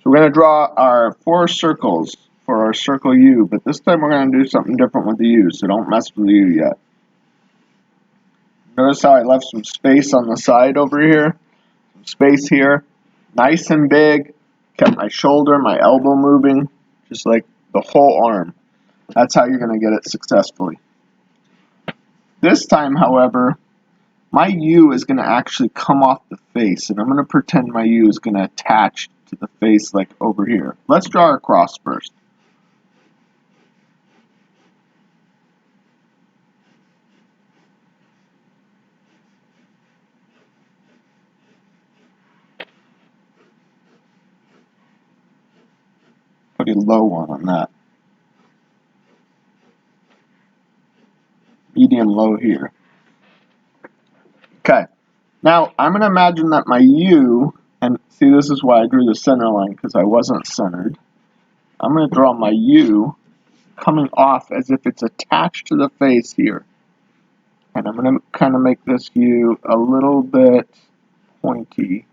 So we're going to draw our 4 circles for our circle U, but this time we're going to do something different with the U, so don't mess with the U yet. Notice how I left some space on the side over here, some space here, nice and big, kept my shoulder, my elbow moving, just like the whole arm. That's how you're going to get it successfully. This time, however, my U is going to actually come off the face, and I'm going to pretend my U is going to attach to the face like over here. Let's draw our cross first. Pretty low one on that. Medium low here. Okay. Now, I'm going to imagine that my U, and see, this is why I drew the center line, because I wasn't centered. I'm going to draw my U coming off as if it's attached to the face here. And I'm going to kind of make this U a little bit pointy.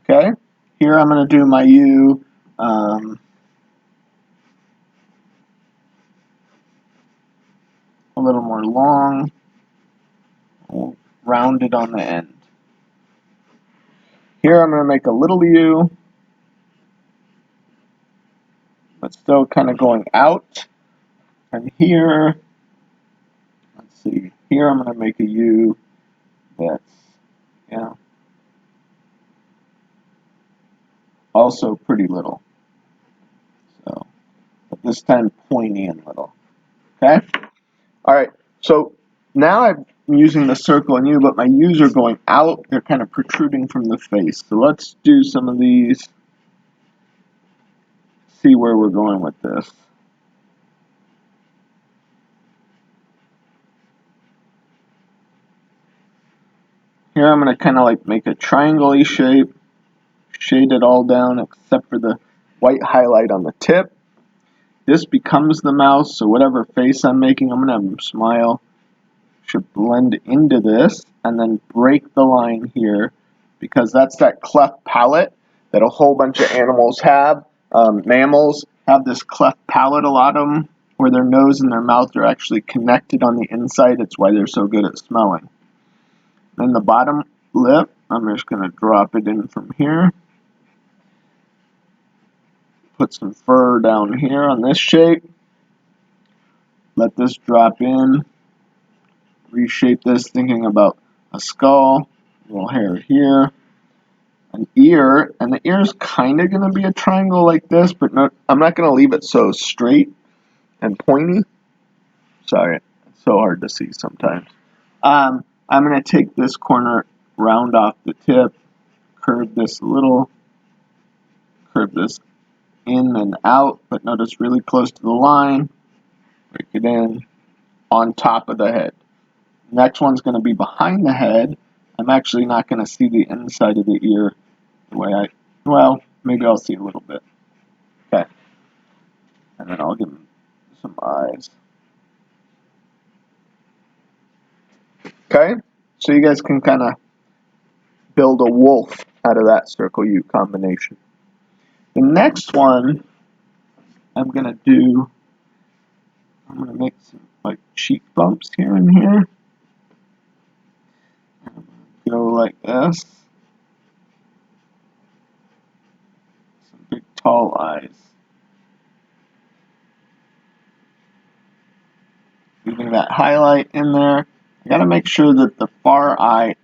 Okay? Here I'm going to do my U a little more long, rounded on the end. Here I'm going to make a little U, but still kind of going out. And here, let's see, here I'm going to make a U that's, also pretty little. So, but this time pointy and little. Okay? Alright, so now I'm using the circle and U, but my U's are going out. They're kind of protruding from the face. So let's do some of these. See where we're going with this. Here I'm going to kind of like make a triangle-y shape, shade it all down except for the white highlight on the tip. This becomes the mouth, so whatever face I'm making, I'm going to have them smile. Should blend into this and then break the line here because that's that cleft palate that a whole bunch of animals have. Mammals have this cleft palate, a lot of them, where their nose and their mouth are actually connected on the inside. It's why they're so good at smelling. Then the bottom lip, I'm just going to drop it in from here. Put some fur down here on this shape. Let this drop in. Reshape this, thinking about a skull, a little hair here, an ear, and the ear is kind of going to be a triangle like this, but I'm not going to leave it so straight and pointy. Sorry, it's so hard to see sometimes. I'm going to take this corner, round off the tip, curve this a little, curve this in and out, but notice really close to the line, break it in, on top of the head. Next one's going to be behind the head. I'm actually not going to see the inside of the ear the way well, maybe I'll see a little bit. Okay. And then I'll give him some eyes. Okay? So you guys can kind of build a wolf out of that circle U combination. The next one I'm going to make some like cheek bumps here and here. Go like this. Some big tall eyes. Leaving that highlight in there. I gotta make sure that the far eye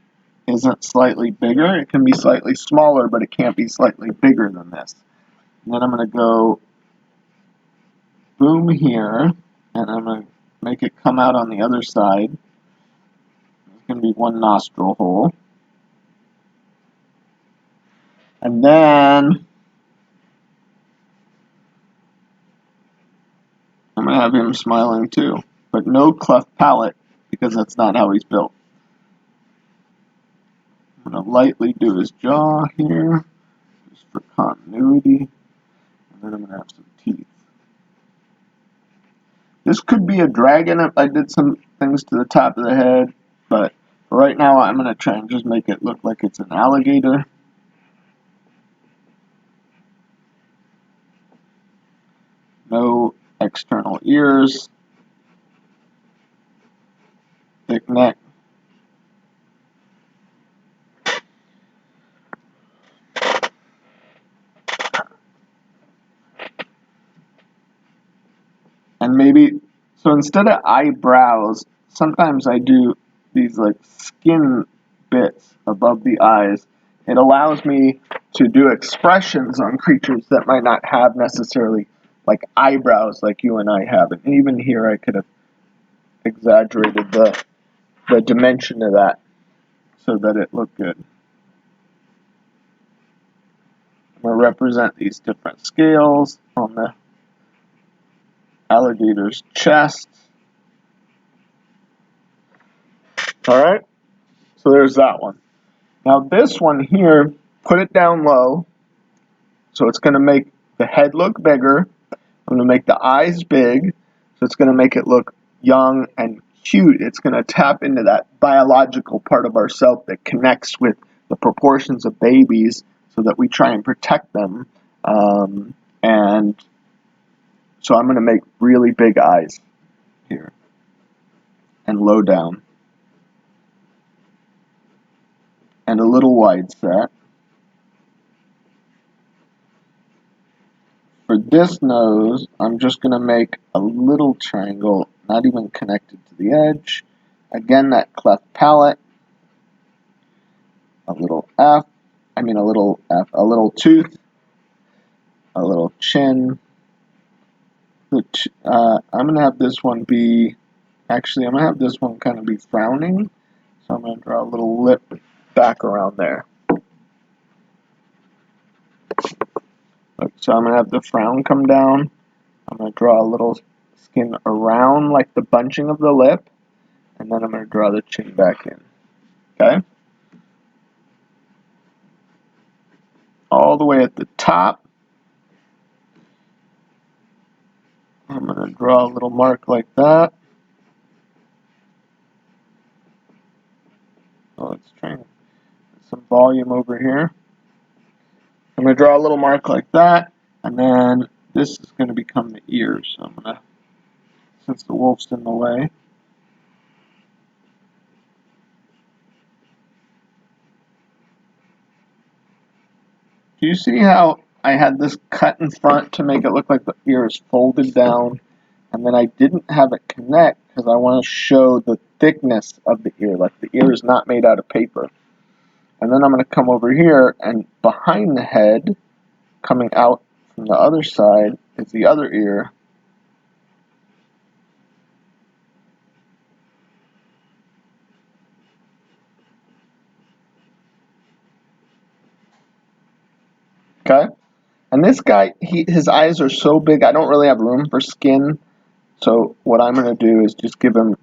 isn't slightly bigger. It can be slightly smaller, but it can't be slightly bigger than this. And then I'm gonna go boom here, and I'm gonna make it come out on the other side. There's gonna be one nostril hole. And then I'm going to have him smiling too, but no cleft palate because that's not how he's built. I'm going to lightly do his jaw here, just for continuity, and then I'm going to have some teeth. This could be a dragon if I did some things to the top of the head, but For right now, I'm going to try and just make it look like it's an alligator. No external ears. Thick neck. And maybe, so instead of eyebrows, sometimes I do these like skin bits above the eyes. It allows me to do expressions on creatures that might not have necessarily like eyebrows like you and I have. And even here I could have exaggerated the dimension of that so that it looked good. I'm going to represent these different scales on the alligator's chest. Alright, so there's that one. Now this one here, put it down low, so it's going to make the head look bigger. I'm going to make the eyes big, so it's going to make it look young and cute. It's going to tap into that biological part of ourself that connects with the proportions of babies so that we try and protect them. And so I'm going to make really big eyes here and low down. And a little wide set. For this nose, I'm just going to make a little triangle, not even connected to the edge. Again, that cleft palate. A little tooth. A little chin. I'm going to have this one be, actually, I'm going to have this one kind of be frowning. So I'm going to draw a little lip back around there. So I'm going to have the frown come down. I'm going to draw a little skin around like the bunching of the lip. And then I'm going to draw the chin back in. Okay? All the way at the top. I'm going to draw a little mark like that. So let's try and get some volume over here. I'm going to draw a little mark like that. And then this is going to become the ears. So I'm going to, since the wolf's in the way, do you see how I had this cut in front to make it look like the ear is folded down, and then I didn't have it connect because I want to show the thickness of the ear, like the ear is not made out of paper. And then I'm going to come over here, and behind the head, coming out from the other side, is the other ear. Okay? And this guy, his eyes are so big, I don't really have room for skin. So what I'm going to do is just give him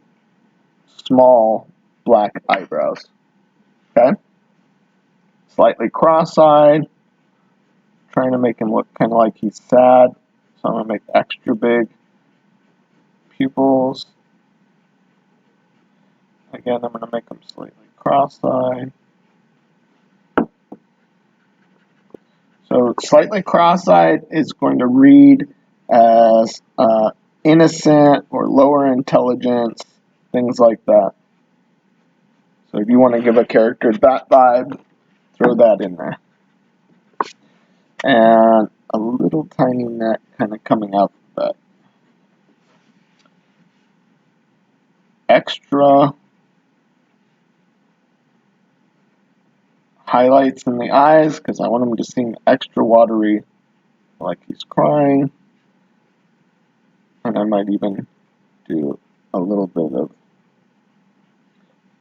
small black eyebrows. Okay? Slightly cross-eyed. Trying to make him look kind of like he's sad. So I'm going to make extra big pupils. Again, I'm going to make them slightly cross-eyed. So slightly cross-eyed is going to read as innocent or lower intelligence, things like that. So if you want to give a character that vibe, throw that in there. And a little tiny neck kind of coming out of that. Extra highlights in the eyes because I want him to seem extra watery, like he's crying. And I might even do a little bit of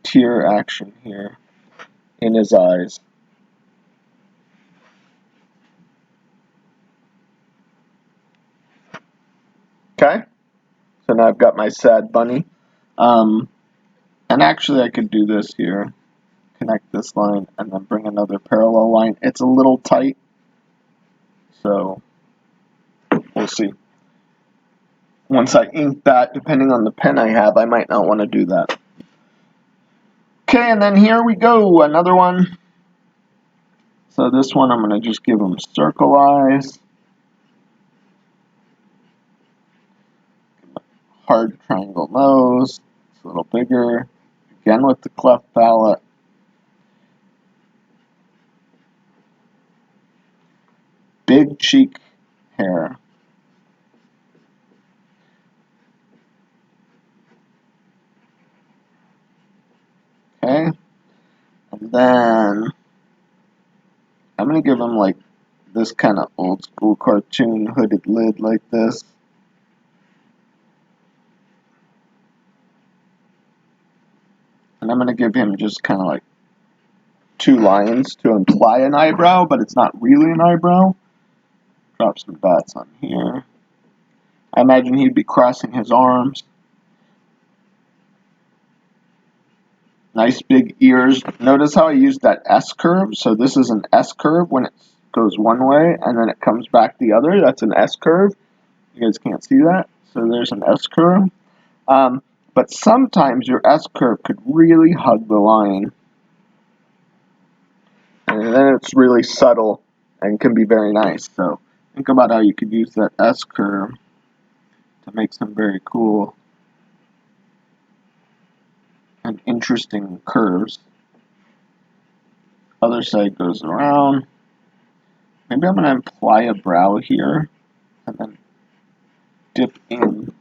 tear action here in his eyes. Okay, so now I've got my sad bunny. And actually I could do this here, connect this line, and then bring another parallel line. It's a little tight, so we'll see. Once I ink that, depending on the pen I have, I might not want to do that. Okay, and then here we go, another one. So this one I'm going to just give him circle eyes. Hard triangle nose. It's a little bigger. Again with the cleft palate. Big cheek hair. Okay. And then I'm going to give him like this kind of old school cartoon hooded lid like this. And I'm going to give him just kind of like 2 lines to imply an eyebrow, but it's not really an eyebrow. Drop some dots on here. I imagine he'd be crossing his arms. Nice big ears. Notice how I used that S curve? So this is an S curve when it goes one way and then it comes back the other. That's an S curve. You guys can't see that. So there's an S curve. But sometimes your S curve could really hug the line. And then it's really subtle and can be very nice. So think about how you could use that S curve to make some very cool and interesting curves. Other side goes around. Maybe I'm going to imply a brow here and then dip in.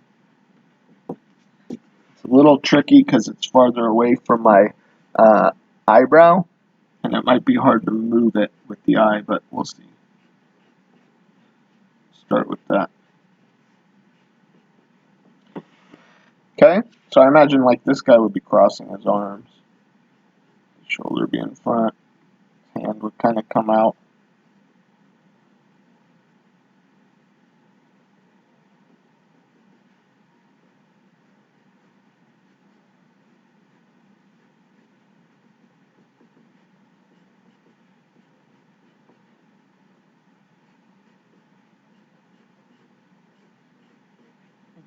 It's a little tricky because it's farther away from my eyebrow, and it might be hard to move it with the eye, but we'll see. Start with that. Okay, so I imagine like this guy would be crossing his arms. Shoulder be in front, hand would kind of come out.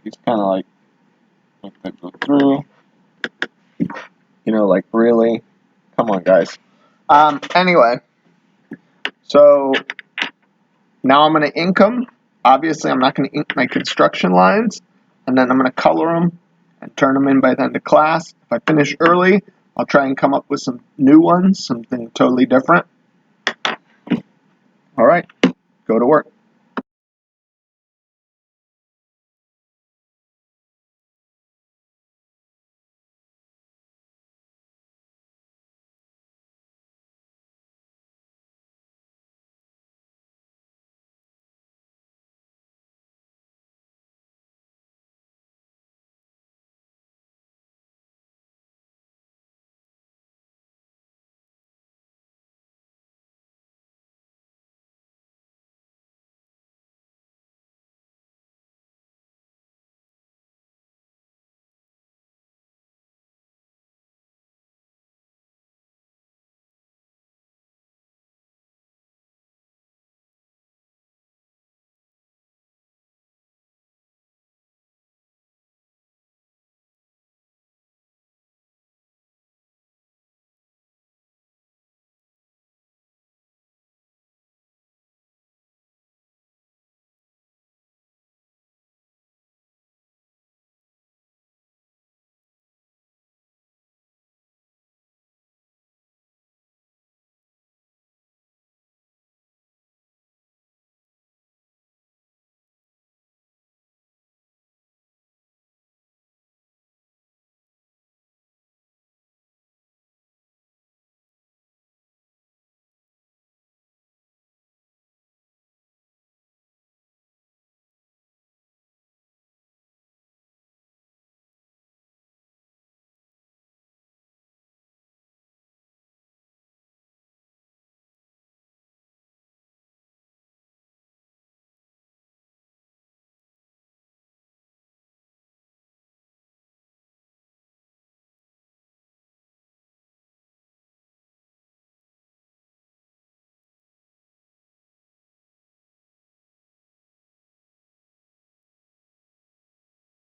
He's kind of like, make that go through. You know, like really? Come on, guys. Anyway, so now I'm going to ink them. Obviously, I'm not going to ink my construction lines, and then I'm going to color them and turn them in by the end of class. If I finish early, I'll try and come up with some new ones, something totally different. All right, go to work.